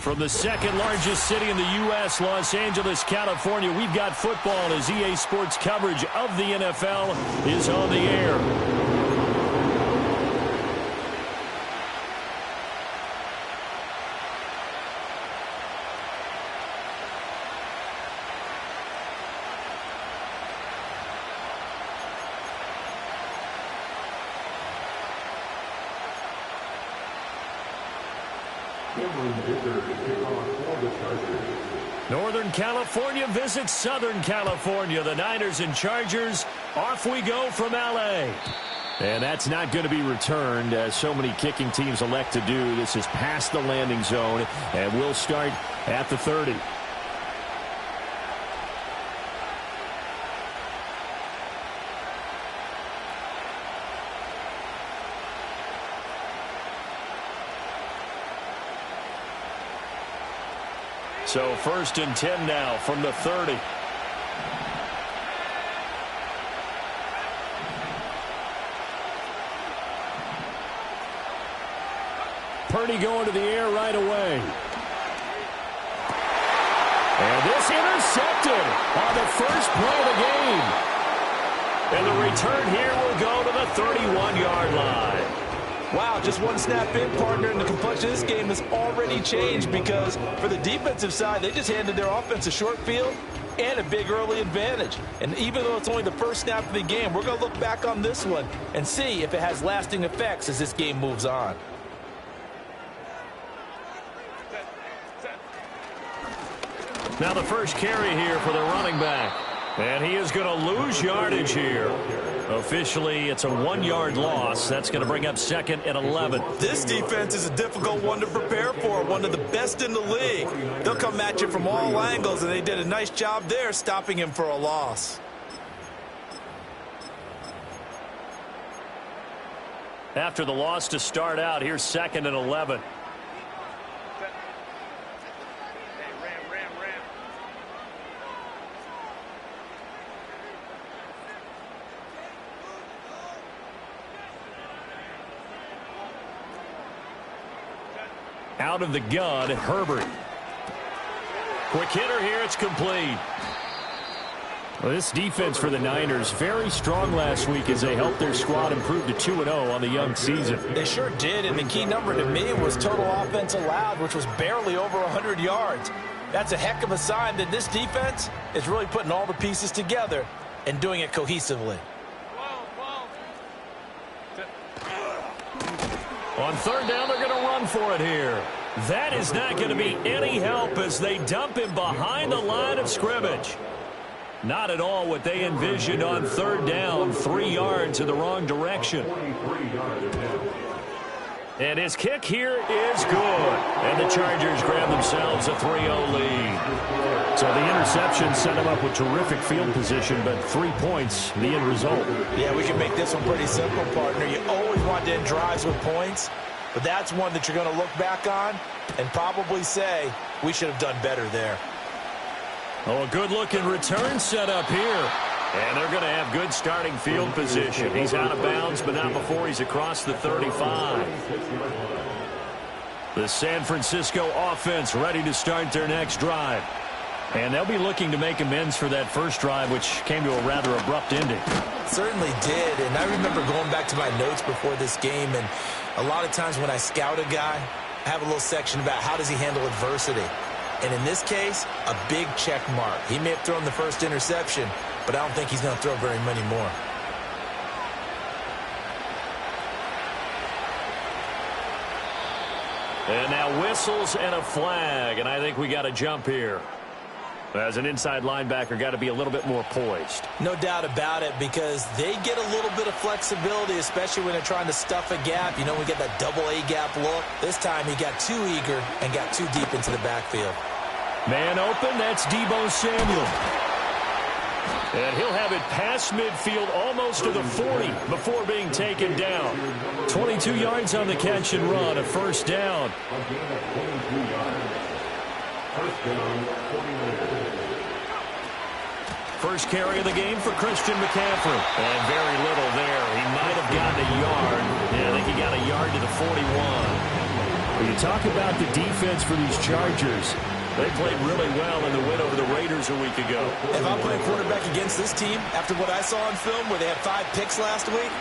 From the second largest city in the U.S., Los Angeles, California, we've got football as EA Sports coverage of the NFL is on the air. Northern California visits Southern California. The Niners and Chargers, off we go from L.A. And that's not going to be returned, as so many kicking teams elect to do. This is past the landing zone, and we'll start at the 30. So 1st and 10 now from the 30. Purdy going to the air right away. And this intercepted on the first play of the game. And the return here will go to the 31-yard line. Wow, just one snap in, partner, and the complexion of this game has already changed because for the defensive side, they just handed their offense a short field and a big early advantage. And even though it's only the first snap of the game, we're going to look back on this one and see if it has lasting effects as this game moves on. Now the first carry here for the running back. And he is going to lose yardage here. Officially, it's a 1-yard loss. That's going to bring up 2nd and 11. This defense is a difficult one to prepare for, one of the best in the league. They'll come at you from all angles, and they did a nice job there stopping him for a loss. After the loss to start out, here's 2nd and 11. Out of the gun, Herbert. Quick hitter here, it's complete. Well, this defense for the Niners, very strong last week as they helped their squad improve to 2-0 on the young season. They sure did, and the key number to me was total offense allowed, which was barely over 100 yards. That's a heck of a sign that this defense is really putting all the pieces together and doing it cohesively. On 3rd down, they're going to run for it here. That is not going to be any help as they dump him behind the line of scrimmage. Not at all what they envisioned on 3rd down, 3 yards in the wrong direction. And his kick here is good. And the Chargers grab themselves a 3-0 lead. So the interception set him up with terrific field position, but 3 points, the end result. Yeah, we can make this one pretty simple, partner. You always want to end drives with points, but that's one that you're going to look back on and probably say, we should have done better there. Oh, a good-looking return set up here. And they're going to have good starting field position. He's out of bounds, but not before he's across the 35. The San Francisco offense ready to start their next drive. And they'll be looking to make amends for that first drive, which came to a rather abrupt ending. Certainly did, and I remember going back to my notes before this game, and a lot of times when I scout a guy, I have a little section about how does he handle adversity. And in this case, a big check mark. He may have thrown the first interception, but I don't think he's going to throw very many more. And now whistles and a flag, and I think we got a jump here. As an inside linebacker, got to be a little bit more poised. No doubt about it, because they get a little bit of flexibility, especially when they're trying to stuff a gap. You know, we get that double A gap look. This time he got too eager and got too deep into the backfield. Man open, that's Deebo Samuel. And he'll have it past midfield almost to the 40 before being taken down. 22 yards on the catch and run, a first down. First carry of the game for Christian McCaffrey. And very little there. He might have gotten a yard. Yeah, I think he got a yard to the 41. talk about the defense for these Chargers. They played really well in the win over the Raiders a week ago. If I'm playing quarterback against this team, after what I saw on film where they had 5 picks last week,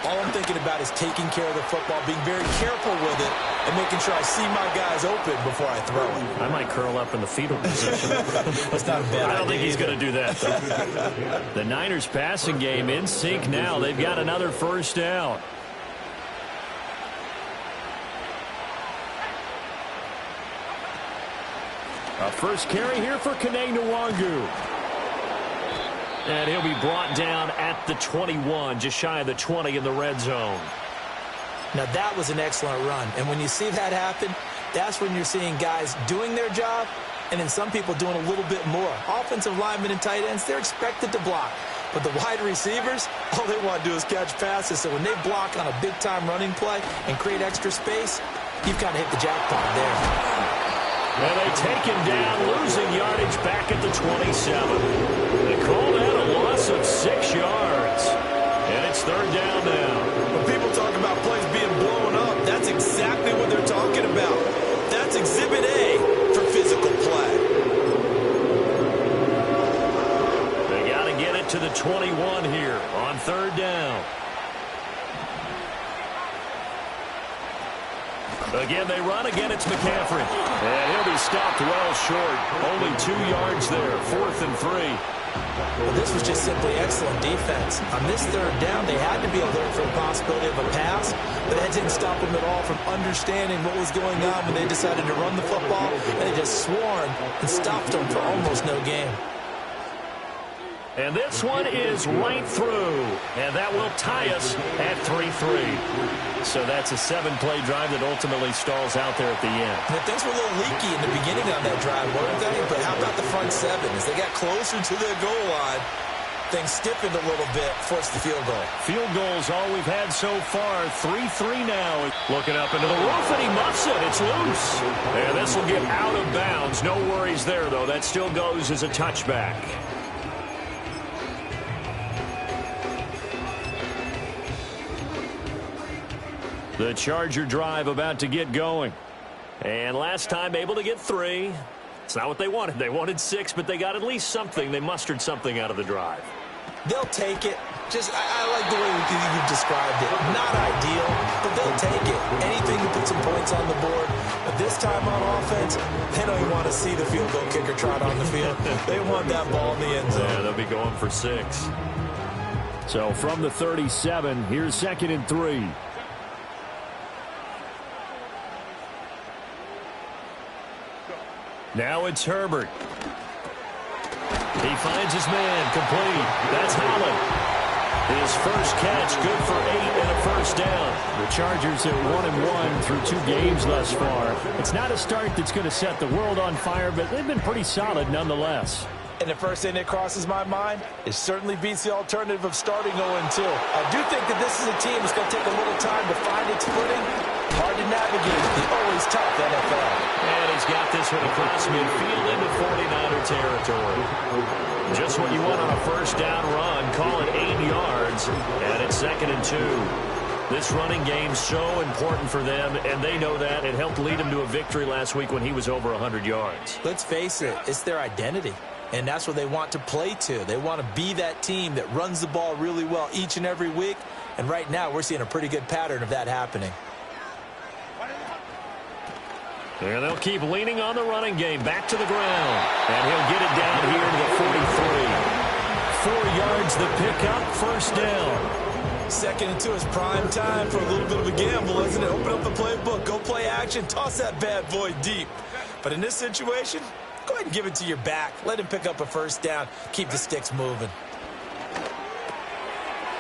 all I'm thinking about is taking care of the football, being very careful with it, and making sure I see my guys open before I throw it. I might curl up in the fetal position. That's not a bad idea. I don't think he's going to do that, though. The Niners passing game in sync now. They've got another first down. A first carry here for Kene Nwangu. And he'll be brought down at the 21, just shy of the 20 in the red zone. Now, that was an excellent run. And when you see that happen, that's when you're seeing guys doing their job and then some people doing a little bit more. Offensive linemen and tight ends, they're expected to block. But the wide receivers, all they want to do is catch passes. So when they block on a big-time running play and create extra space, you've kind of hit the jackpot there. And they take him down, losing yardage back at the 27. They call that a loss of 6 yards. And it's third down now. When people talk about plays being blown up, that's exactly what they're talking about. That's Exhibit A for physical play. They got to get it to the 21 here on third down. Again, they run. Again, it's McCaffrey. And he'll be stopped well short. Only 2 yards there. 4th and 3. Well, this was just simply excellent defense. On this third down, they had to be alert for the possibility of a pass, but that didn't stop them at all from understanding what was going on when they decided to run the football, and they just swarmed and stopped them for almost no gain. And this one is right through. And that will tie us at 3-3. So that's a 7-play drive that ultimately stalls out there at the end. And things were a little leaky in the beginning on that drive, weren't they? But how about the front 7? As they got closer to their goal line, things stiffened a little bit, forced the field goal. Field goal's all we've had so far. 3-3 now. Looking up into the roof, and he muffs it. It's loose. And this will get out of bounds. No worries there, though. That still goes as a touchback. The Charger drive about to get going. And last time able to get 3. It's not what they wanted. They wanted 6, but they got at least something. They mustered something out of the drive. They'll take it. I like the way you've described it. Not ideal, but they'll take it. Anything to put some points on the board. But this time on offense, they don't even want to see the field goal kicker trot on the field. They want that ball in the end zone. Yeah, they'll be going for 6. So from the 37, here's 2nd and 3. Now it's Herbert. He finds his man, complete. That's Holland. His first catch, good for 8 and a first down. The Chargers are 1-1 through 2 games thus far. It's not a start that's going to set the world on fire, but they've been pretty solid nonetheless. And the first thing that crosses my mind, it certainly beats the alternative of starting 0-2. I do think that this is a team that's going to take a little time to find its footing. Hard to navigate the always tough NFL. And he's got this one across midfield into 49er territory. Just what you want on a first down run. Call it 8 yards. And it's 2nd and 2. This running game's so important for them, and they know that. It helped lead them to a victory last week when he was over 100 yards. Let's face it, it's their identity. And that's what they want to play to. They want to be that team that runs the ball really well each and every week. And right now, we're seeing a pretty good pattern of that happening. And they'll keep leaning on the running game. Back to the ground. And he'll get it down here to the 43. 4 yards the pickup. First down. 2nd and 2 is prime time for a little bit of a gamble, isn't it? Open up the playbook. Go play action. Toss that bad boy deep. But in this situation, go ahead and give it to your back. Let him pick up a first down. Keep the sticks moving.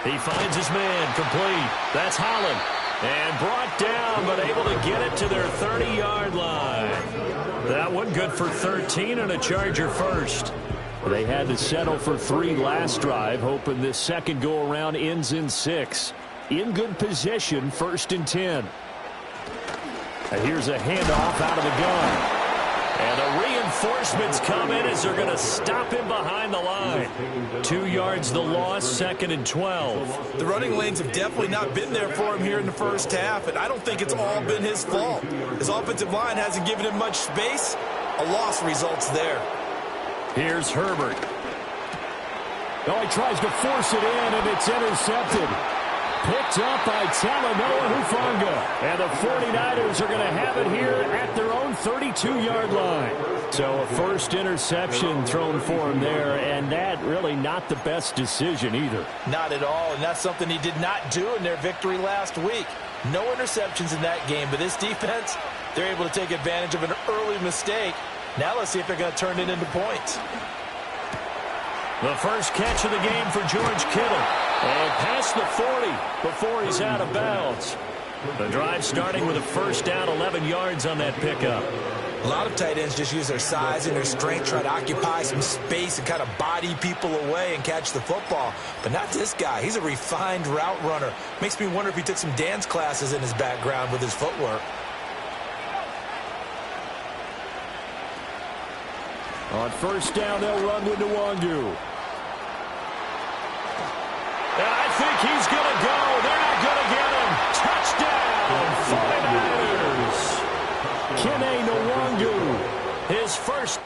He finds his man. Complete. That's Holland. And brought down, but able to get it to their 30-yard line. That one good for 13 and a Charger first. They had to settle for 3 last drive, hoping this second go-around ends in 6. In good position, 1st and 10. And here's a handoff out of the gun. And a reinforcements come in as they're going to stop him behind the line. 2 yards the loss, 2nd and 12. The running lanes have definitely not been there for him here in the first half, and I don't think it's all been his fault. His offensive line hasn't given him much space. A loss results there. Here's Herbert. Oh, he tries to force it in, and it's intercepted. Picked up by Talanoa Hufanga. And the 49ers are going to have it here at their own 32-yard line. So a first interception thrown for him there, and that really not the best decision either. Not at all, and that's something he did not do in their victory last week. No interceptions in that game, but this defense, they're able to take advantage of an early mistake. Now let's see if they're going to turn it into points. The first catch of the game for George Kittle. And past the 40 before he's out of bounds. The drive starting with a first down, 11 yards on that pickup. A lot of tight ends just use their size and their strength, try to occupy some space and kind of body people away and catch the football. But not this guy. He's a refined route runner. Makes me wonder if he took some dance classes in his background with his footwork. On first down, they'll run with Nwangu. And I think he's going to go. They're not going to get him. Touchdown, 49ers. Kene Nwangu, his first.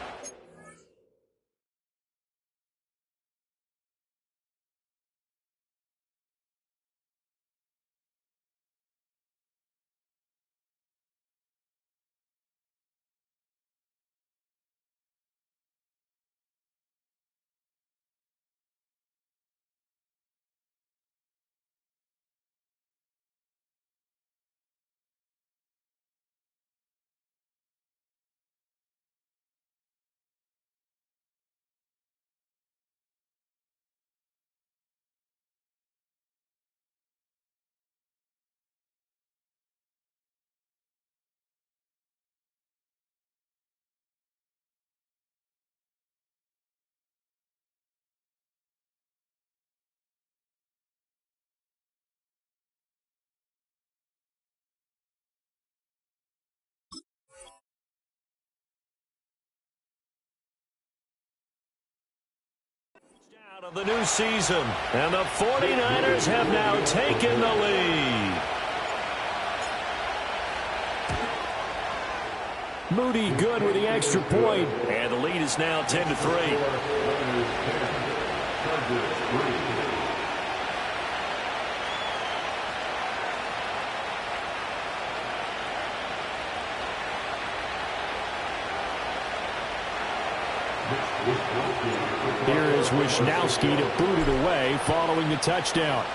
Out of the new season, and the 49ers have now taken the lead. Moody good with the extra point, and the lead is now 10-3. Here is Wisnowski to boot it away following the touchdown.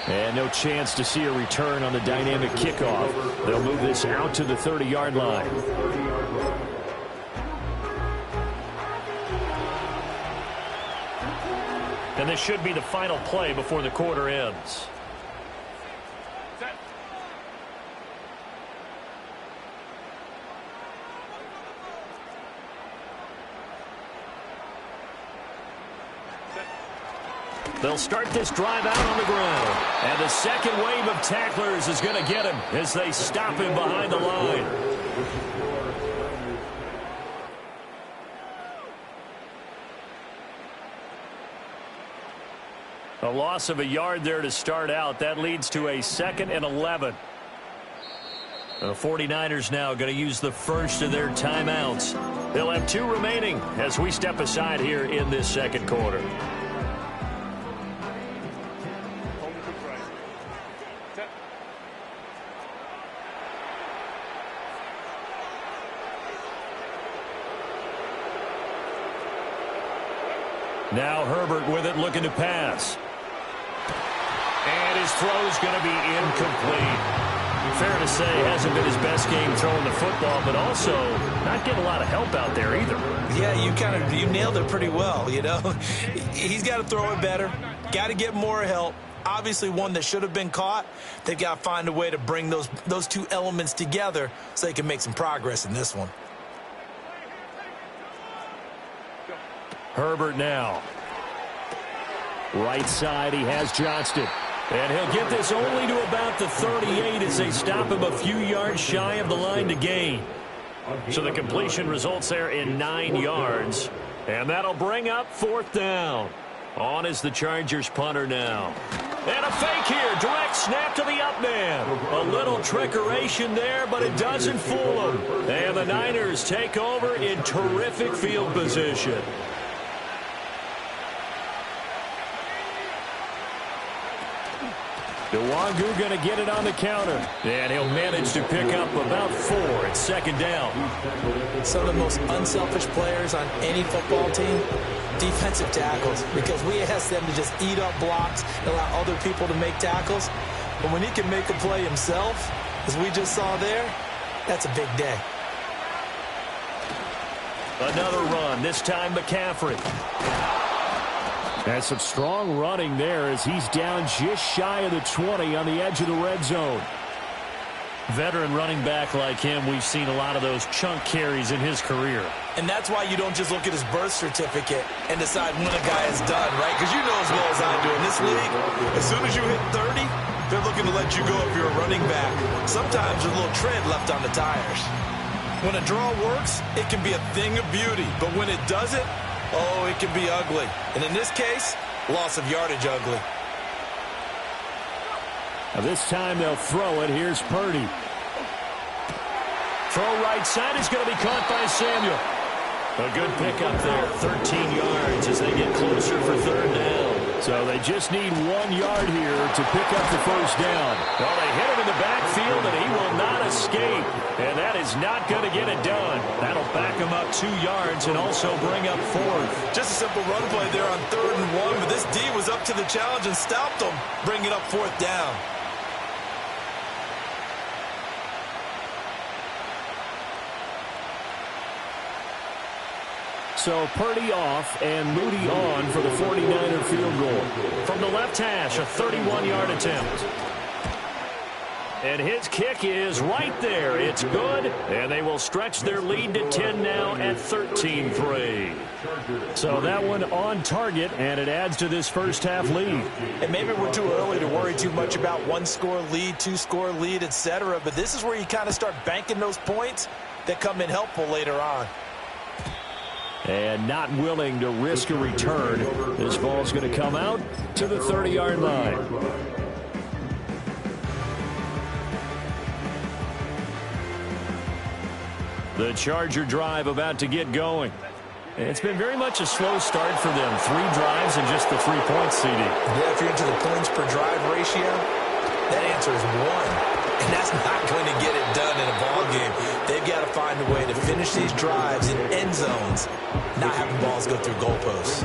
And no chance to see a return on the dynamic kickoff. They'll move this out to the 30-yard line. And this should be the final play before the quarter ends. They'll start this drive out on the ground. And the second wave of tacklers is going to get him as they stop him behind the line. A loss of a yard there to start out. That leads to a 2nd and 11. The 49ers now going to use the first of their timeouts. They'll have 2 remaining as we step aside here in this second quarter. Now Herbert with it, looking to pass. And his throw is going to be incomplete. Fair to say, hasn't been his best game throwing the football, but also not getting a lot of help out there either. Yeah, you nailed it pretty well, you know. He's got to throw it better, got to get more help. Obviously one that should have been caught. They've got to find a way to bring those 2 elements together so they can make some progress in this one. Herbert now. Right side, he has Johnston. And he'll get this only to about the 38 as they stop him a few yards shy of the line to gain. So the completion results there in 9 yards. And that'll bring up 4th down. On is the Chargers punter now. And a fake here. Direct snap to the up man. A little trickeration there, but it doesn't fool them. And the Niners take over in terrific field position. Nwangu going to get it on the counter. And he'll manage to pick up about 4 at 2nd down. Some of the most unselfish players on any football team, defensive tackles, because we ask them to just eat up blocks and allow other people to make tackles. But when he can make a play himself, as we just saw there, that's a big day. Another run, this time McCaffrey. That's some strong running there as he's down just shy of the 20 on the edge of the red zone. Veteran running back like him, we've seen a lot of those chunk carries in his career. And that's why you don't just look at his birth certificate and decide when a guy is done, right? Because you know as well as I do, in this league, as soon as you hit 30, they're looking to let you go if you're a running back. Sometimes there's a little tread left on the tires. When a draw works, it can be a thing of beauty. But when it doesn't, oh, it can be ugly. And in this case, loss of yardage ugly. Now this time they'll throw it. Here's Purdy. Throw right side is going to be caught by Samuel. A good pickup there, 13 yards as they get closer for 3rd down. So they just need 1 yard here to pick up the 1st down. Well, they hit him in the backfield, and he will not escape. And that is not going to get it done. That'll back him up 2 yards and also bring up 4th. Just a simple run play there on 3rd and 1, but this D was up to the challenge and stopped him, bringing up 4th down. So Purdy off and Moody on for the 49er field goal. From the left hash, a 31-yard attempt. And his kick is right there. It's good, and they will stretch their lead to 10 now at 13-3. So that one on target, and it adds to this first half lead. And maybe we're too early to worry too much about 1-score lead, 2-score lead, etc. But this is where you kind of start banking those points that come in helpful later on. And not willing to risk a return. This ball's going to come out to the 30-yard line. The Charger drive about to get going. It's been very much a slow start for them. 3 drives and just the 3 points, CD. Yeah, if you're into the points per drive ratio, that answer is 1. And that's not going to get it done in a ball game. They've got to find a way to finish these drives in end zones, not having balls go through goalposts.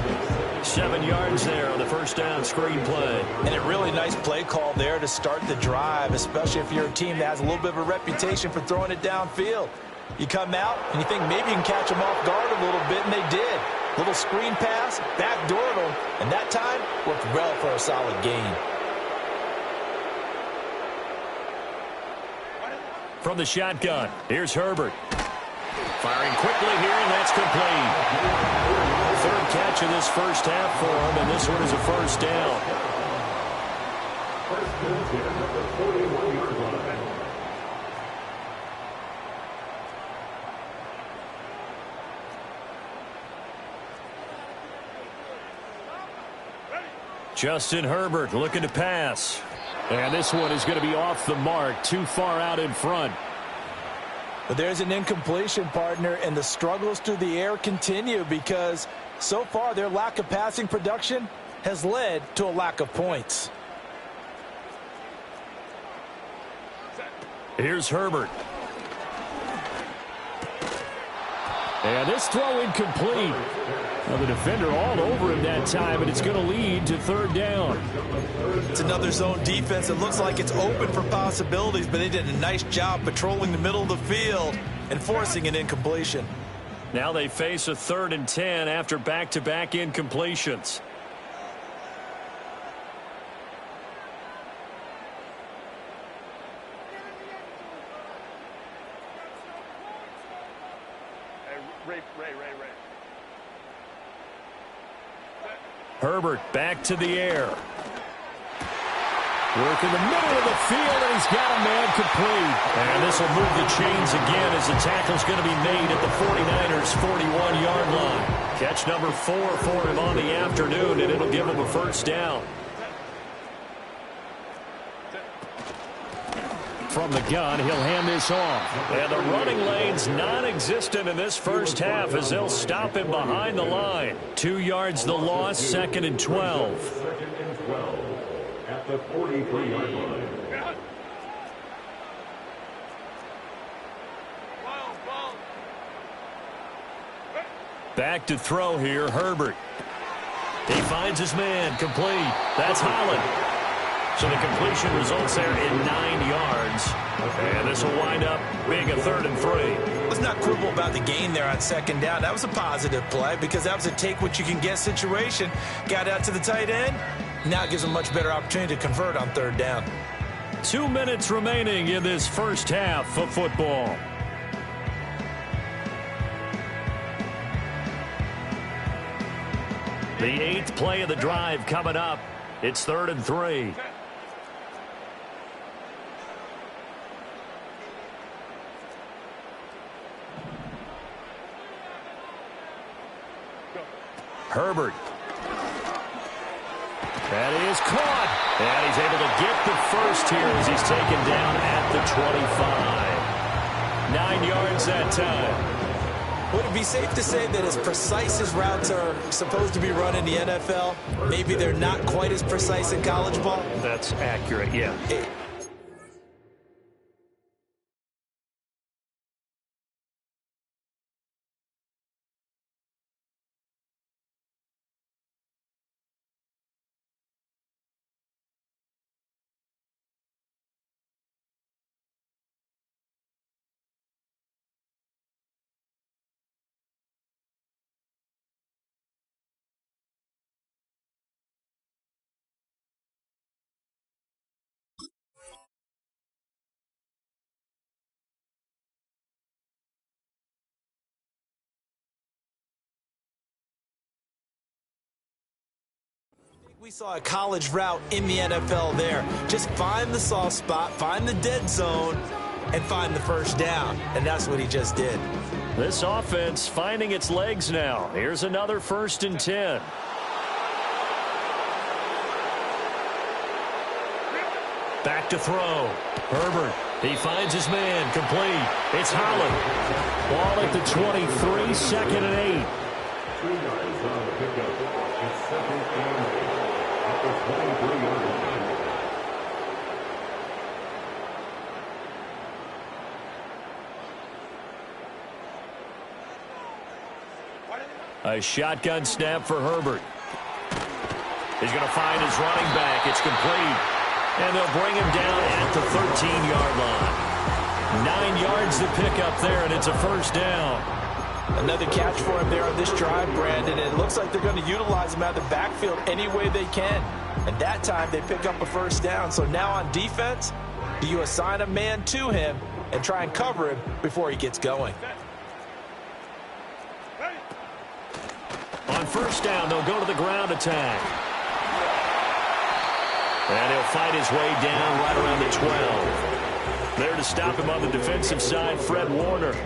7 yards there on the first down screen play. And a really nice play call there to start the drive, especially if you're a team that has a little bit of a reputation for throwing it downfield. You come out and you think maybe you can catch them off guard a little bit, and they did. Little screen pass, backdoored them, and that time worked well for a solid gain. From the shotgun, here's Herbert. Firing quickly here, and that's complete. 3rd catch of this first half for him, and this one is a first down. Justin Herbert looking to pass. And this one is going to be off the mark, too far out in front. But there's an incompletion, partner, and the struggles through the air continue because so far their lack of passing production has led to a lack of points. Here's Herbert. And this throw incomplete. Well, the defender all over him that time, and it's going to lead to 3rd down. It's another zone defense. It looks like it's open for possibilities, but they did a nice job patrolling the middle of the field and forcing an incompletion. Now they face a 3rd and 10 after back-to-back incompletions. Herbert back to the air. Working the middle of the field, and he's got a man complete. And this will move the chains again as the tackle's going to be made at the 49ers' 41-yard line. Catch number 4 for him on the afternoon, and it'll give him a first down. From the gun, he'll hand this off. And the running lane's non-existent in this first half as they'll stop him behind the line. 2 yards the loss, 2nd and 12. Second and 12 at the 43-yard line. Back to throw here, Herbert. He finds his man, complete. That's Holland. So the completion results there in 9 yards. And this will wind up being a 3rd and 3. Let's not quibble about the gain there on 2nd down. That was a positive play because that was a take-what-you-can-get situation. Got out to the tight end. Now it gives them a much better opportunity to convert on 3rd down. 2 minutes remaining in this first half of football. The 8th play of the drive coming up. It's 3rd and 3. Herbert. That is caught. And he's able to get the first here as he's taken down at the 25. 9 yards that time. Would it be safe to say that as precise as routes are supposed to be run in the NFL, maybe they're not quite as precise in college ball? That's accurate, yeah. We saw a college route in the NFL there. Just find the soft spot, find the dead zone, and find the first down. And that's what he just did. This offense finding its legs now. Here's another 1st and 10. Back to throw. Herbert. He finds his man. Complete. It's Holland. Ball at the 23. 2nd and 8. 3 yards on the pickup. It's 2nd and 8 at the 23-yard line. A shotgun snap for Herbert. He's going to find his running back. It's complete. And they'll bring him down at the 13-yard line. 9 yards to pick up there, and it's a first down. Another catch for him there on this drive, Brandon. And it looks like they're going to utilize him out of the backfield any way they can. And that time they pick up a first down. So now on defense, do you assign a man to him and try and cover him before he gets going? On first down, they'll go to the ground attack. And he'll fight his way down right around the 12. There to stop him on the defensive side, Fred Warner.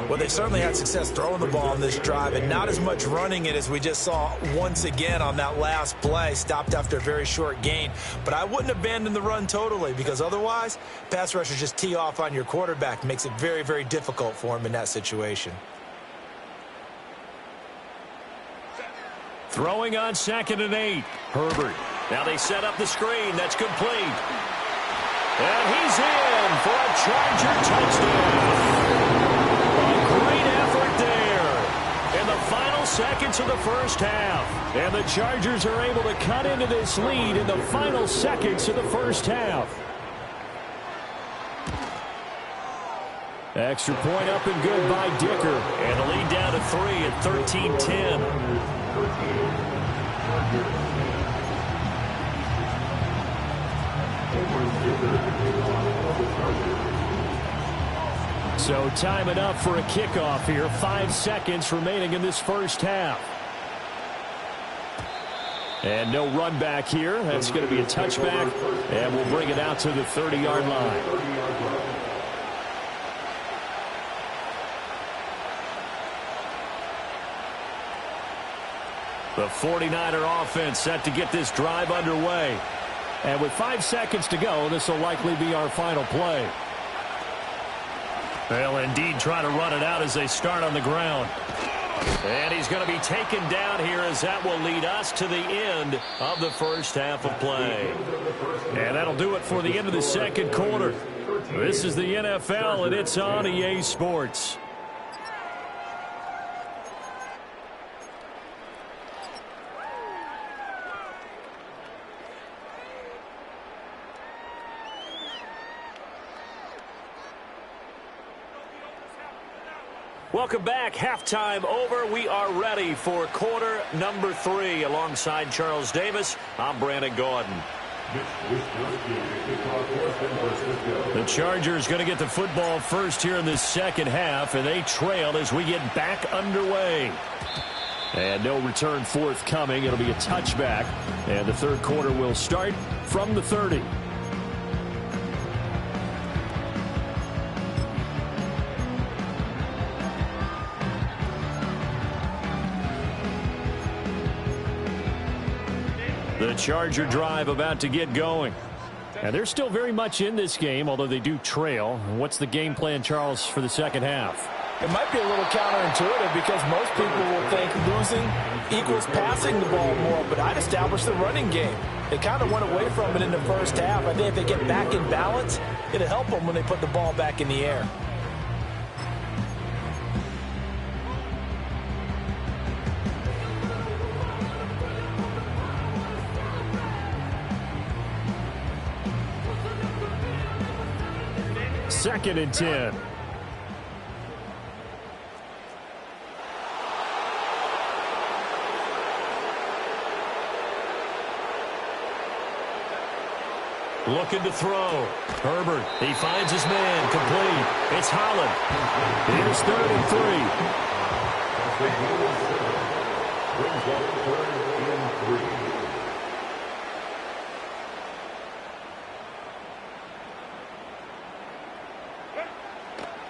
Well, they certainly had success throwing the ball on this drive and not as much running it as we just saw once again on that last play. Stopped after a very short gain. But I wouldn't abandon the run totally because otherwise, pass rushers just tee off on your quarterback. Makes it very, very difficult for him in that situation. Throwing on 2nd and 8. Herbert. Now they set up the screen. That's complete. And he's in for a Charger touchdown. A great effort there in the final seconds of the first half. And the Chargers are able to cut into this lead in the final seconds of the first half. Extra point up and good by Dicker. And the lead down to 3 at 13-10. So time enough for a kickoff here. 5 seconds remaining in this first half. And no run back here. That's going to be a touchback, and we'll bring it out to the 30-yard line. The 49er offense set to get this drive underway. And with 5 seconds to go, this will likely be our final play. They'll indeed try to run it out as they start on the ground. And he's going to be taken down here as that will lead us to the end of the first half of play. And that'll do it for the end of the second quarter. This is the NFL, and it's on EA Sports. Welcome back. Halftime over. We are ready for quarter number 3. Alongside Charles Davis, I'm Brandon Gordon. The Chargers going to get the football first here in this second half, and they trail as we get back underway. And no return forthcoming. It'll be a touchback, and the third quarter will start from the 30. The Charger drive about to get going. And they're still very much in this game, although they do trail. What's the game plan, Charles, for the second half? It might be a little counterintuitive because most people will think losing equals passing the ball more, but I'd establish the running game. They kind of went away from it in the first half. I think if they get back in balance, it'll help them when they put the ball back in the air. Second and 10. Looking to throw. Herbert, he finds his man, complete. It's Holland. It is 3rd and 3.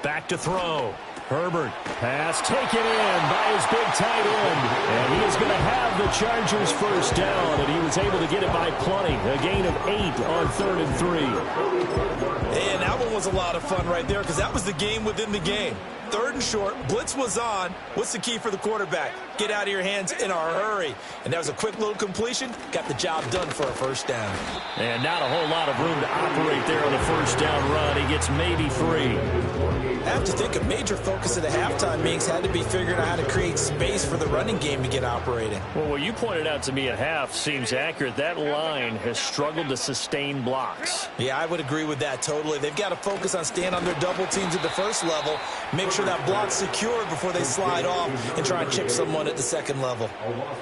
Back to throw. Herbert, pass taken in by his big tight end. And he is going to have the Chargers first down, and he was able to get it by plenty. A gain of 8 on 3rd and 3. And that one was a lot of fun right there because that was the game within the game. 3rd and short, blitz was on. What's the key for the quarterback? Get out of your hands in a hurry. And that was a quick little completion. Got the job done for a first down. And not a whole lot of room to operate there on the first down run. He gets maybe 3. I have to think a major focus of the halftime meetings had to be figuring out how to create space for the running game to get operating. Well, what you pointed out to me at half seems accurate. That line has struggled to sustain blocks. Yeah, I would agree with that totally. They've got to focus on staying on their double teams at the first level, make sure that block's secured before they slide off and try and chip someone at the second level.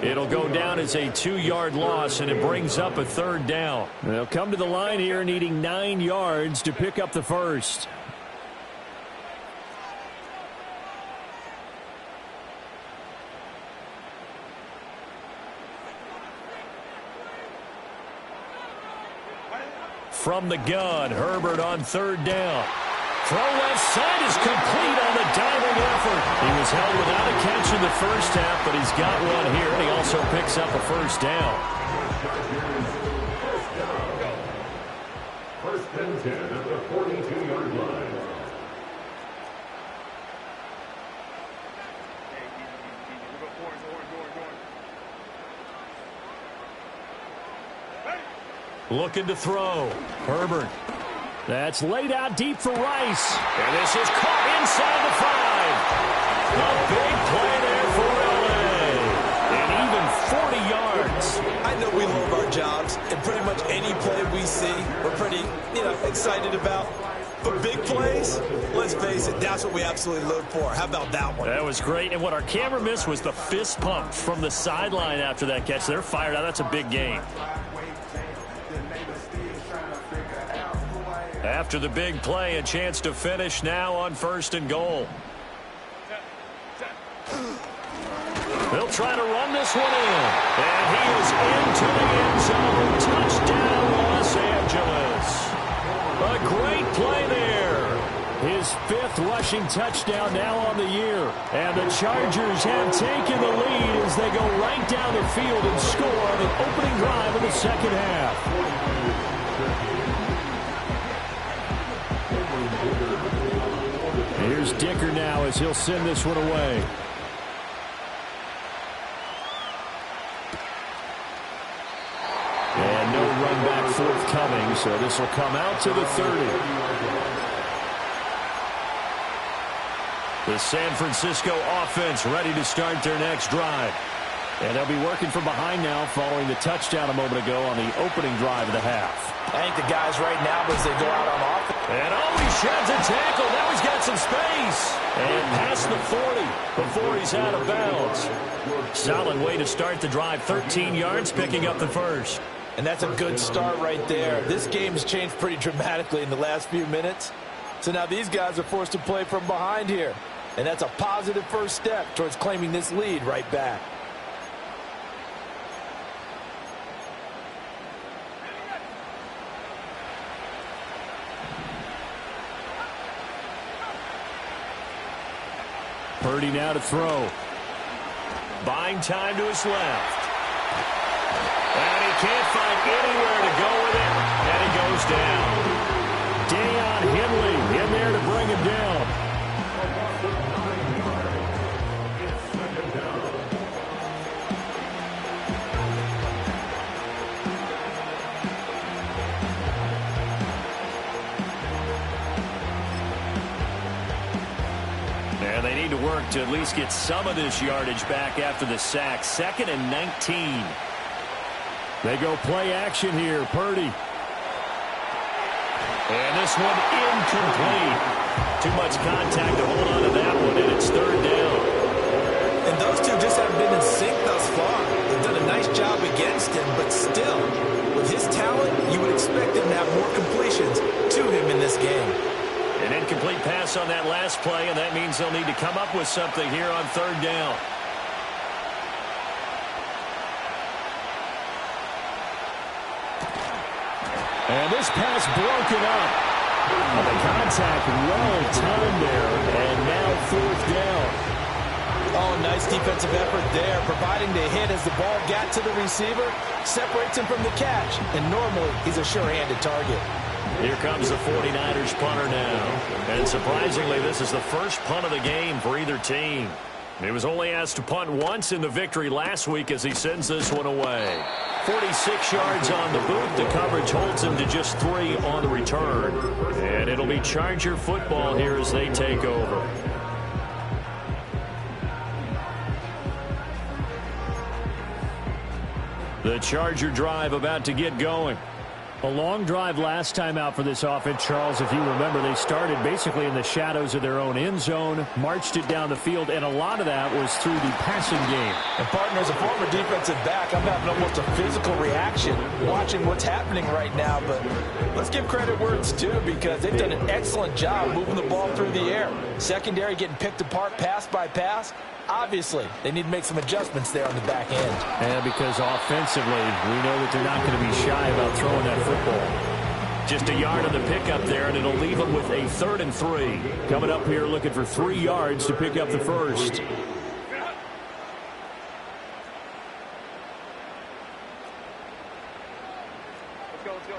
It'll go down as a 2-yard loss, and it brings up a 3rd down. They'll come to the line here needing 9 yards to pick up the first. From the gun, Herbert on 3rd down. Throw left side is complete on the diving effort. He was held without a catch in the first half, but he's got one here, and he also picks up a first down. First and 10 at the 42-yard line. Looking to throw. Herbert. That's laid out deep for Rice. And this is caught inside the 5. A big play there for LA. And even 40 yards. I know we love our jobs, and pretty much any play we see, we're pretty, excited about. But big plays, let's face it, that's what we absolutely live for. How about that one? That was great. And what our camera missed was the fist pump from the sideline after that catch. They're fired out. That's a big game. After the big play, a chance to finish now on 1st and goal. They'll try to run this one in. And he is into the end zone. Touchdown, Los Angeles. A great play there. His 5th rushing touchdown now on the year. And the Chargers have taken the lead as they go right down the field and score on the opening drive of the second half. Here's Dicker now as he'll send this one away. And no run back forthcoming, so this will come out to the 30. The San Francisco offense ready to start their next drive. And they'll be working from behind now following the touchdown a moment ago on the opening drive of the half. I think the guys right now as they go out on offense. And he sheds a tackle. Now he's got some space. And past the 40 before he's out of bounds. Solid way to start the drive. 13 yards, picking up the first. And that's a good start right there. This game has changed pretty dramatically in the last few minutes. So now these guys are forced to play from behind here. And that's a positive first step towards claiming this lead right back. Purdy now to throw. Buying time to his left. And he can't find anywhere to go with it. And he goes down. Deion Henley in there to bring him down. And they need to work to at least get some of this yardage back after the sack. 2nd and 19. They go play action here. Purdy. And this one incomplete. Too much contact to hold on to that one, and it's 3rd down. And those two just haven't been in sync thus far. They've done a nice job against him, but still, with his talent, you would expect him to have more completions to him in this game. An incomplete pass on that last play, and that means they'll need to come up with something here on 3rd down. And this pass broken up. And the contact well timed there, and now 4th down. Oh, nice defensive effort there, providing the hit as the ball got to the receiver, separates him from the catch, and normally he's a sure-handed target. Here comes the 49ers punter now. And surprisingly, this is the first punt of the game for either team. He was only asked to punt once in the victory last week as he sends this one away. 46 yards on the boot. The coverage holds him to just 3 on the return. And it'll be Charger football here as they take over. The Charger drive about to get going. A long drive last time out for this offense, Charles. If you remember, they started basically in the shadows of their own end zone, marched it down the field, and a lot of that was through the passing game. And, partner, as a former defensive back, I'm having almost a physical reaction watching what's happening right now. But let's give credit where it's due because they've done an excellent job moving the ball through the air. Secondary getting picked apart pass by pass. Obviously, they need to make some adjustments there on the back end. And because offensively, we know that they're not going to be shy about throwing that football. Just a yard on the pickup there, and it'll leave them with a 3rd and 3. Coming up here looking for 3 yards to pick up the first. Let's go, let's go.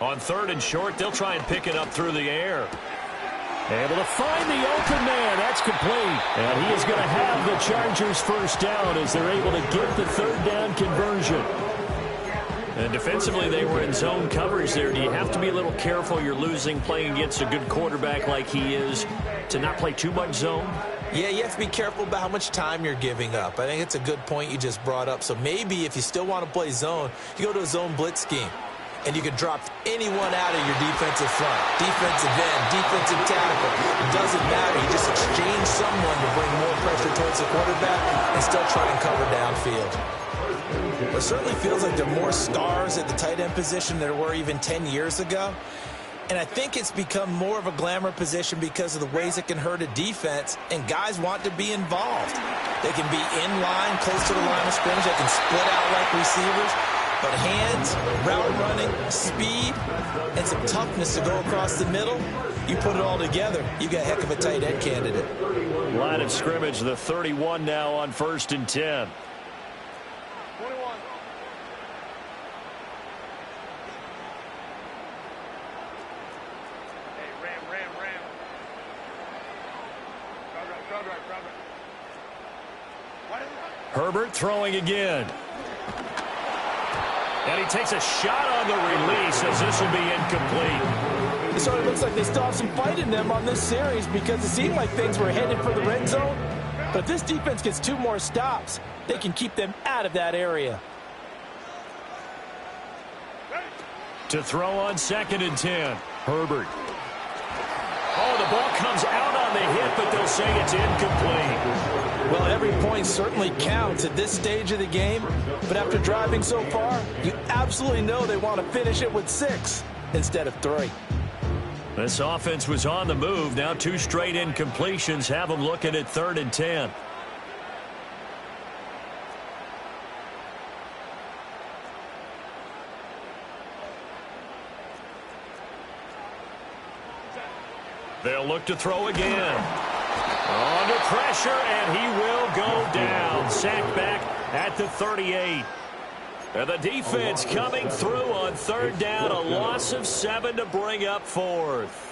On 3rd and short, they'll try and pick it up through the air. Able to find the open man. That's complete. And he is going to have the Chargers first down as they're able to get the 3rd down conversion. And defensively, they were in zone coverage there. Do you have to be a little careful? You're losing playing against a good quarterback like he is to not play too much zone? Yeah, you have to be careful about how much time you're giving up. I think it's a good point you just brought up. So maybe if you still want to play zone, you go to a zone blitz scheme. And you can drop anyone out of your defensive front, defensive end, defensive tackle. It doesn't matter. You just exchange someone to bring more pressure towards the quarterback and still try and cover downfield. It certainly feels like there are more stars at the tight end position than there were even 10 years ago. And I think it's become more of a glamour position because of the ways it can hurt a defense, and guys want to be involved. They can be in line, close to the line of scrimmage. They can split out like receivers. But hands, route running, speed, and some toughness to go across the middle, you put it all together, you got a heck of a tight end candidate. Line of scrimmage, the 31 now on 1st and 10. Herbert throwing again. And he takes a shot on the release as this will be incomplete. It sort of looks like they still have some fight in them on this series because it seemed like things were headed for the red zone. But if this defense gets 2 more stops, they can keep them out of that area. To throw on 2nd and 10. Herbert. Oh, the ball comes out on the hit, but they'll say it's incomplete. Well, every point certainly counts at this stage of the game, but after driving so far, you absolutely know they want to finish it with 6 instead of 3. This offense was on the move. Now 2 straight incompletions have them looking at 3rd and 10. They'll look to throw again. Under pressure, and he will go down. Sacked back at the 38. And the defense coming through on 3rd down. A loss of 7 to bring up 4th.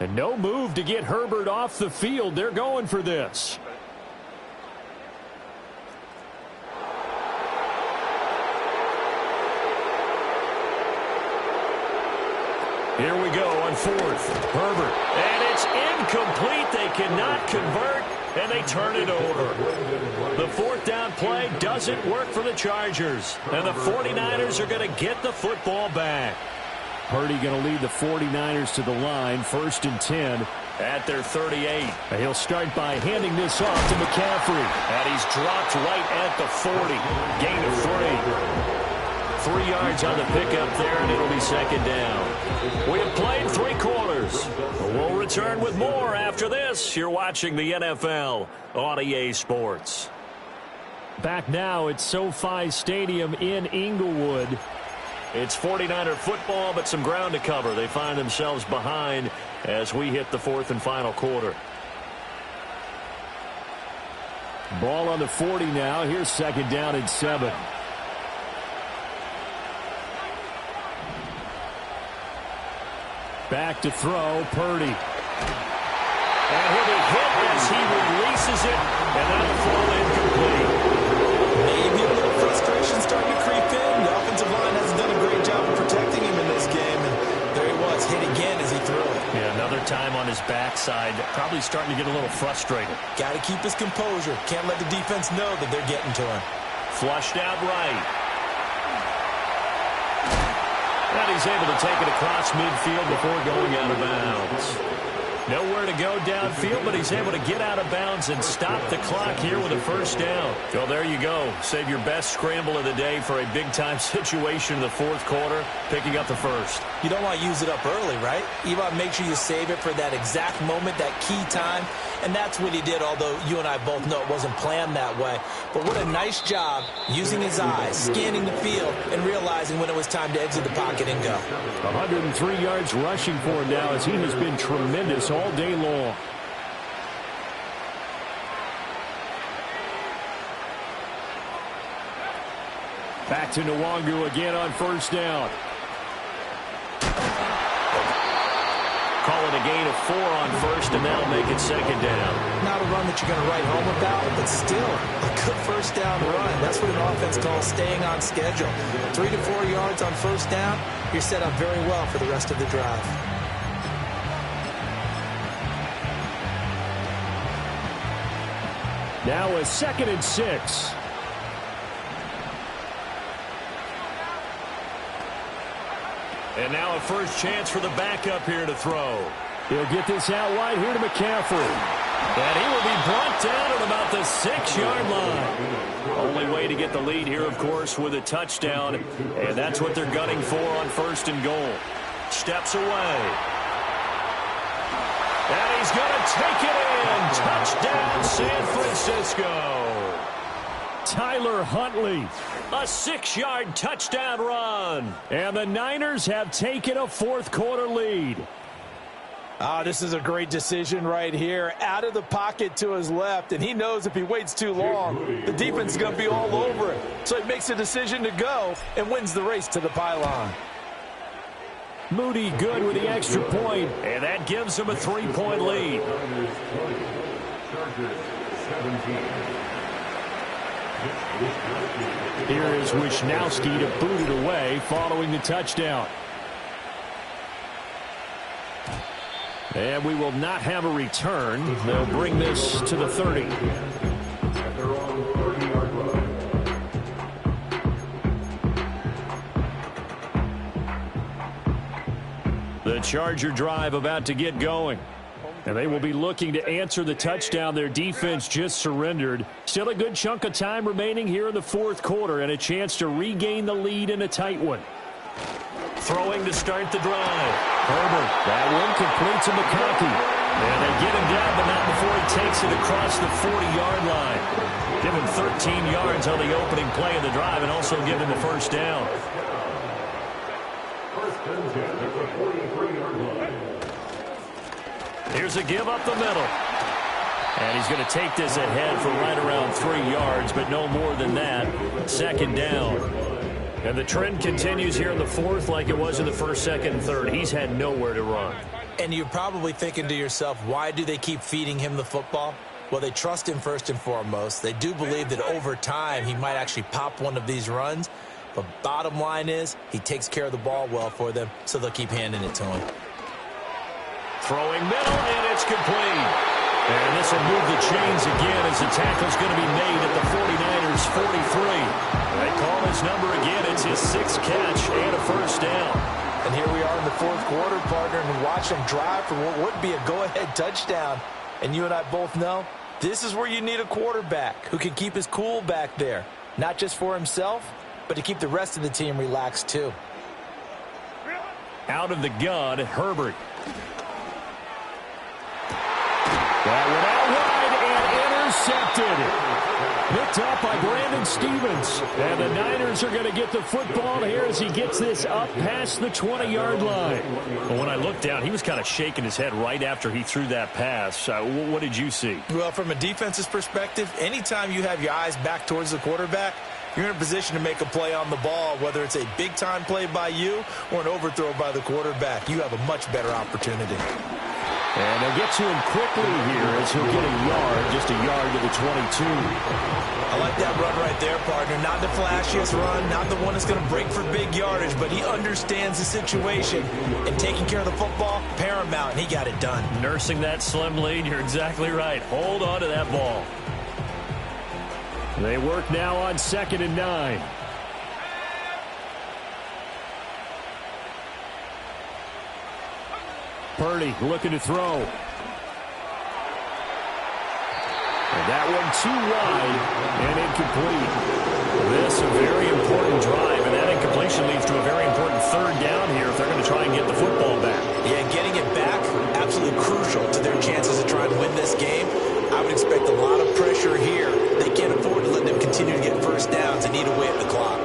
And no move to get Herbert off the field. They're going for this. Here we go on 4th. Herbert. And it's incomplete. They cannot convert, and they turn it over. The 4th down play doesn't work for the Chargers. And the 49ers are going to get the football back. Purdy going to lead the 49ers to the line, 1st and 10 at their 38. He'll start by handing this off to McCaffrey. And he's dropped right at the 40. Gain of 3. 3 yards on the pickup there, and it'll be 2nd down. We have played 3 quarters. We'll return with more after this. You're watching the NFL on EA Sports. Back now at SoFi Stadium in Inglewood. It's 49er football, but some ground to cover. They find themselves behind as we hit the 4th and final quarter. Ball on the 40 now. Here's 2nd down and 7. Back to throw, Purdy. And he'll be hit as he releases it, and that'll fall incomplete. Maybe a little frustration starting to creep in. The offensive line hasn't done a great job of protecting him in this game, and there he was, hit again as he threw it. Yeah, another time on his backside, probably starting to get a little frustrated. Got to keep his composure. Can't let the defense know that they're getting to him. Flushed out right. And he's able to take it across midfield before going out of bounds. Nowhere to go downfield, but he's able to get out of bounds and stop the clock here with a 1st down. Well, there you go. Save your best scramble of the day for a big-time situation in the 4th quarter, picking up the 1st. You don't want to use it up early, right? You want to make sure you save it for that exact moment, that key time, and that's what he did, although you and I both know it wasn't planned that way. But what a nice job using his eyes, scanning the field, and realizing when it was time to exit the pocket and go. 103 yards rushing for him now as he has been tremendous all day long. Back to Nwangu again on 1st down. Call it a gain of 4 on 1st, and that'll make it 2nd down. Not a run that you're going to write home about, but still a good 1st down run. That's what an offense calls staying on schedule. 3 to 4 yards on 1st down, you're set up very well for the rest of the drive. Now a 2nd and 6. And now a first chance for the backup here to throw. He'll get this out wide here to McCaffrey. And he will be brought down at about the 6-yard line. Only way to get the lead here, of course, with a touchdown. And that's what they're gunning for on 1st and goal. Steps away. And he's going to take it in. Touchdown, San Francisco. Tyler Huntley. A 6-yard touchdown run. And the Niners have taken a 4th quarter lead. This is a great decision right here. Out of the pocket to his left, and he knows if he waits too long, the defense is going to be all over it. So he makes a decision to go and wins the race to the pylon. Moody good with the extra point, and that gives him a 3-point lead. Here is Wisnowski to boot it away following the touchdown. And we will not have a return. They'll bring this to the 30. The Charger drive about to get going. And they will be looking to answer the touchdown their defense just surrendered. Still a good chunk of time remaining here in the 4th quarter and a chance to regain the lead in a tight one. Throwing to start the drive. Herbert, that one complete to McConkey. And they get him down, but not before he takes it across the 40-yard line. Give him 13 yards on the opening play of the drive and also give him a first down. Here's a give up the middle. And he's going to take this ahead for right around 3 yards, but no more than that. 2nd down. And the trend continues here in the 4th like it was in the 1st, 2nd, and 3rd. He's had nowhere to run. And you're probably thinking to yourself, why do they keep feeding him the football? Well, they trust him first and foremost. They do believe that over time he might actually pop one of these runs. But bottom line is he takes care of the ball well for them, so they'll keep handing it to him. Throwing middle, and it's complete. And this will move the chains again as the tackle's going to be made at the 49ers' 43. They call his number again. It's his 6th catch and a first down. And here we are in the 4th quarter, partner, and watch him drive for what would be a go-ahead touchdown. And you and I both know this is where you need a quarterback who can keep his cool back there. Not just for himself, but to keep the rest of the team relaxed too. Out of the gun, Herbert. That one out wide and intercepted. Picked up by Brandon Stevens. And the Niners are going to get the football here as he gets this up past the 20-yard line. But when I looked down, he was kind of shaking his head right after he threw that pass. What did you see? Well, from a defense's perspective, anytime you have your eyes back towards the quarterback, you're in a position to make a play on the ball, whether it's a big-time play by you or an overthrow by the quarterback. You have a much better opportunity. And they'll get to him quickly here as he'll get a yard, just a yard to the 22. I like that run right there, partner. Not the flashiest run, not the one that's going to break for big yardage, but he understands the situation. And taking care of the football, paramount, and he got it done. Nursing that slim lead, you're exactly right. Hold on to that ball. They work now on 2nd and 9. Purdy looking to throw. And that one too wide and incomplete. This a very important drive, and that incompletion leads to a very important 3rd down here if they're going to try and get the football back. Yeah, getting it back, absolutely crucial to their chances of trying to win this game. I would expect a lot of pressure here. They can't afford to let them continue to get first downs and eat away at the clock.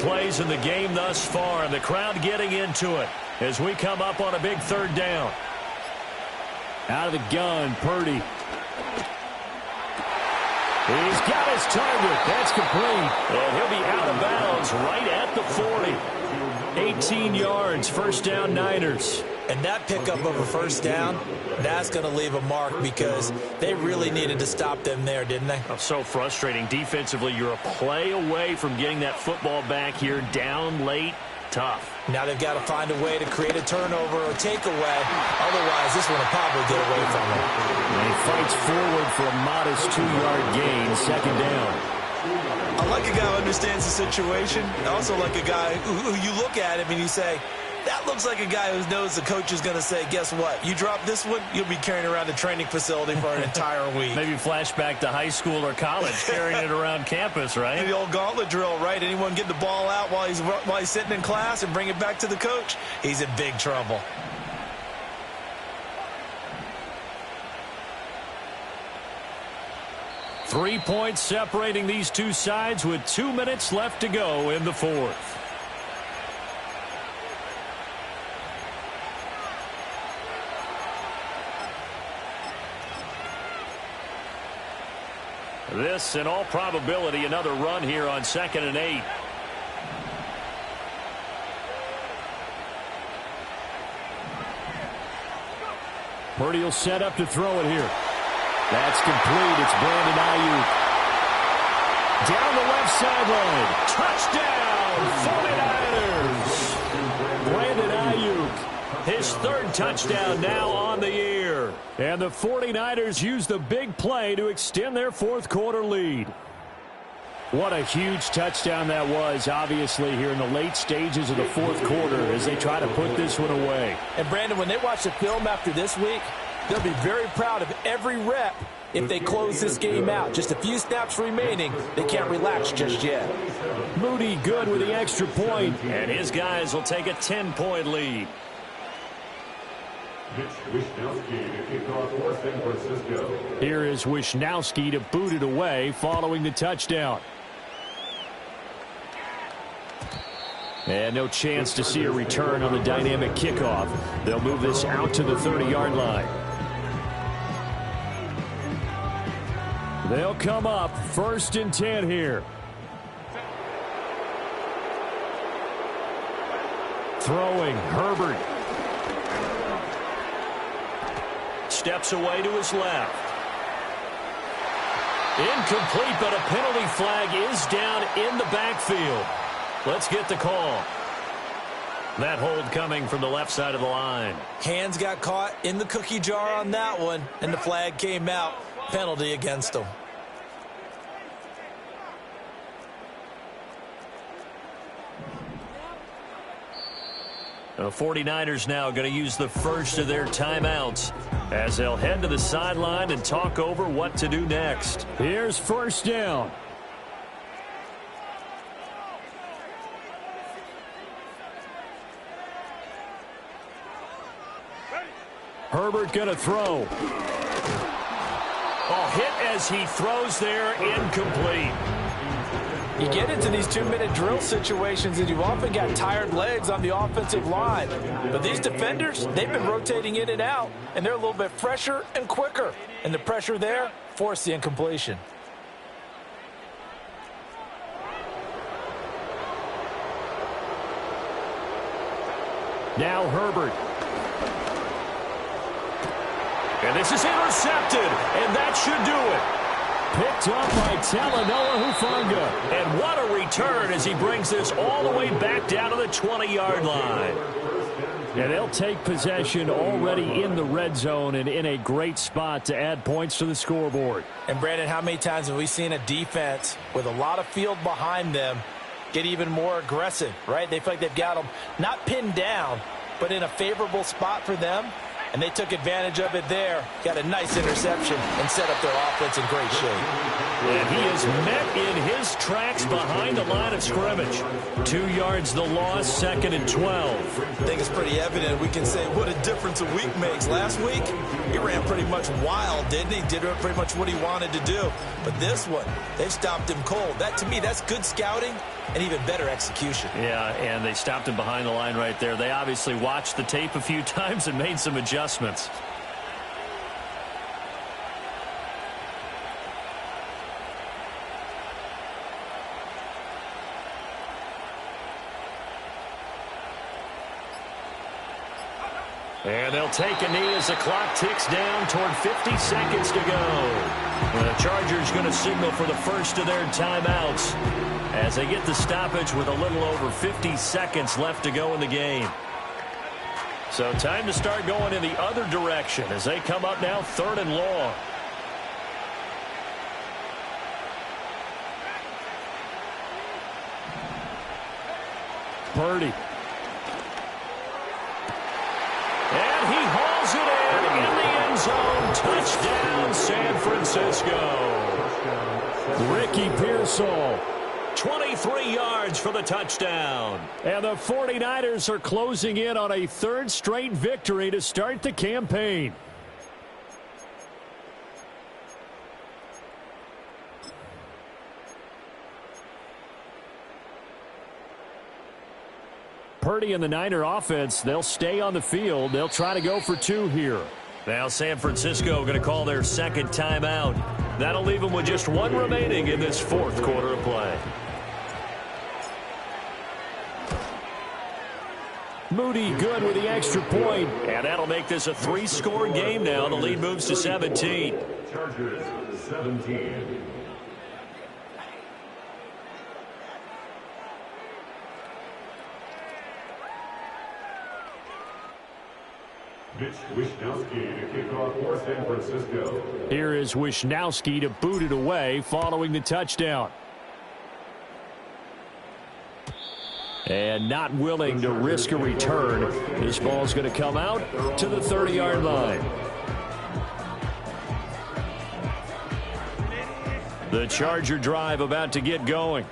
Plays in the game thus far, and the crowd getting into it as we come up on a big 3rd down. Out of the gun, Purdy. He's got his target. That's complete. And he'll be out of bounds right at the 40. 18 yards, first down Niners. And that pickup of a first down, that's going to leave a mark because they really needed to stop them there, didn't they? Oh, so frustrating. Defensively, you're a play away from getting that football back here down late. tough. Now they've got to find a way to create a turnover or takeaway. Otherwise, this one will probably get away from them. And he fights forward for a modest 2-yard gain, second down. I like a guy who understands the situation. I also like a guy who you look at him and you say, that looks like a guy who knows the coach is going to say, guess what? You drop this one, you'll be carrying around the training facility for an entire week. Maybe flashback to high school or college, carrying it around campus, right? The old gauntlet drill, right? Anyone get the ball out while he's sitting in class and bring it back to the coach? He's in big trouble. Three points separating these two sides with 2 minutes left to go in the fourth. This, in all probability, another run here on 2nd and 8. Purdy will set up to throw it here. That's complete. It's Brandon Ayuk. Down the left sideline. Touchdown, 49ers. Brandon Ayuk, his third touchdown now on the year. And the 49ers use the big play to extend their fourth quarter lead. What a huge touchdown that was, obviously, here in the late stages of the fourth quarter as they try to put this one away. And, Brandon, when they watch the film after this week, they'll be very proud of every rep if they close this game out. Just a few snaps remaining. They can't relax just yet. Moody good with the extra point, and his guys will take a 10-point lead. Here is Wishnowski to boot it away following the touchdown. And no chance to see a return on the dynamic kickoff. They'll move this out to the 30-yard line. They'll come up 1st and 10 here. Throwing, Herbert. Steps away to his left. Incomplete, but a penalty flag is down in the backfield. Let's get the call. That hold coming from the left side of the line. Hands got caught in the cookie jar on that one, and the flag came out. Penalty against them. The 49ers now going to use the first of their timeouts as they'll head to the sideline and talk over what to do next. Here's 1st down. Herbert going to throw. Oh, hit as he throws there, incomplete. You get into these 2-minute drill situations and you've often got tired legs on the offensive line. But these defenders, they've been rotating in and out, and they're a little bit fresher and quicker. And the pressure there forced the incompletion. Now Herbert. And this is intercepted, and that should do it. Picked up by Talanoa Hufanga. And what a return as he brings this all the way back down to the 20-yard line. And they'll take possession already in the red zone and in a great spot to add points to the scoreboard. And, Brandon, how many times have we seen a defense with a lot of field behind them get even more aggressive, right? They feel like they've got them not pinned down, but in a favorable spot for them. And they took advantage of it there. Got a nice interception and set up their offense in great shape. And he is met in his tracks behind the line of scrimmage. 2 yards the loss, 2nd and 12. I think it's pretty evident. We can say what a difference a week makes. Last week, he ran pretty much wild, didn't he? Did pretty much what he wanted to do. But this one, they stopped him cold. That, to me, that's good scouting and even better execution. Yeah, and they stopped him behind the line right there. They obviously watched the tape a few times and made some adjustments. And they'll take a knee as the clock ticks down toward 50 seconds to go. The Chargers going to signal for the first of their timeouts as they get the stoppage with a little over 50 seconds left to go in the game. So time to start going in the other direction as they come up now 3rd and long. Purdy. And he hauls it in the end zone. Touchdown, San Francisco. Ricky Pearsall, 23 yards for the touchdown. And the 49ers are closing in on a 3rd straight victory to start the campaign. Purdy and the Niner offense, they'll stay on the field. They'll try to go for 2 here. Now San Francisco going to call their 2nd timeout. That'll leave them with just 1 remaining in this 4th quarter of play. Moody good with the extra point, and that'll make this a 3-score game now. The lead moves to 17. Chargers 17. Wishnowski to kick off for San Francisco. Here is Wishnowski to boot it away following the touchdown. And not willing to risk a return. This ball's going to come out to the 30-yard line. The Charger drive about to get going.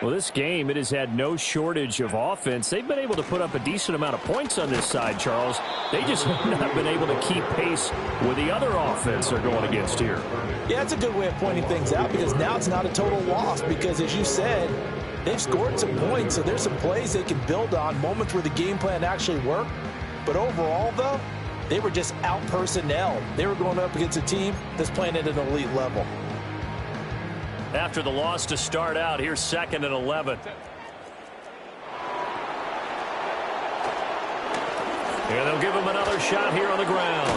Well, this game, it has had no shortage of offense. They've been able to put up a decent amount of points on this side, Charles. They just have not been able to keep pace with the other offense they're going against here. Yeah, that's a good way of pointing things out because now it's not a total loss because, as you said, they've scored some points, so there's some plays they can build on, moments where the game plan actually worked. But overall, though, they were just out-personnel. They were going up against a team that's playing at an elite level. After the loss to start out, here's 2nd and 11. And they'll give him another shot here on the ground.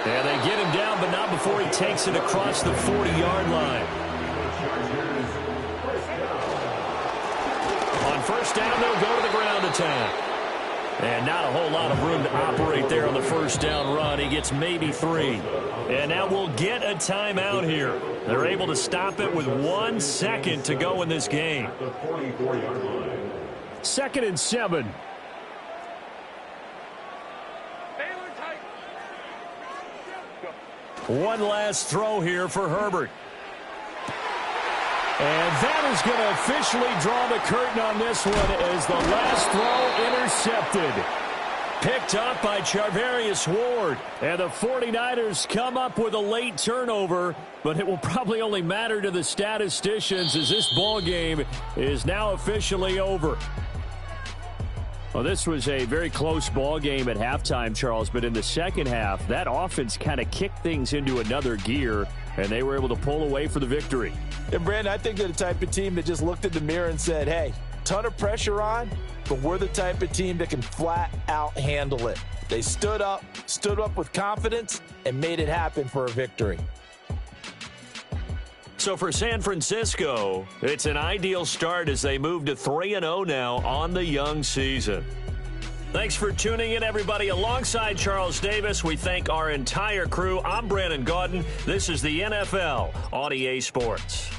And they get him down, but not before he takes it across the 40-yard line. On 1st down, they'll go to the ground attack. And not a whole lot of room to operate there on the 1st down run. He gets maybe 3. And now we'll get a timeout here. They're able to stop it with 1 second to go in this game. 2nd and 7. One last throw here for Herbert. And that is going to officially draw the curtain on this one as the last throw intercepted. Picked up by Charvarius Ward. And the 49ers come up with a late turnover, but it will probably only matter to the statisticians as this ball game is now officially over. Well, this was a very close ball game at halftime, Charles, but in the second half, that offense kind of kicked things into another gear, and they were able to pull away for the victory. And, Brandon, I think they're the type of team that just looked in the mirror and said, hey, ton of pressure on, but we're the type of team that can flat out handle it. They stood up with confidence, and made it happen for a victory. So for San Francisco, it's an ideal start as they move to 3-0 now on the young season. Thanks for tuning in, everybody. Alongside Charles Davis, we thank our entire crew. I'm Brandon Gaudin. This is the NFL on EA Sports.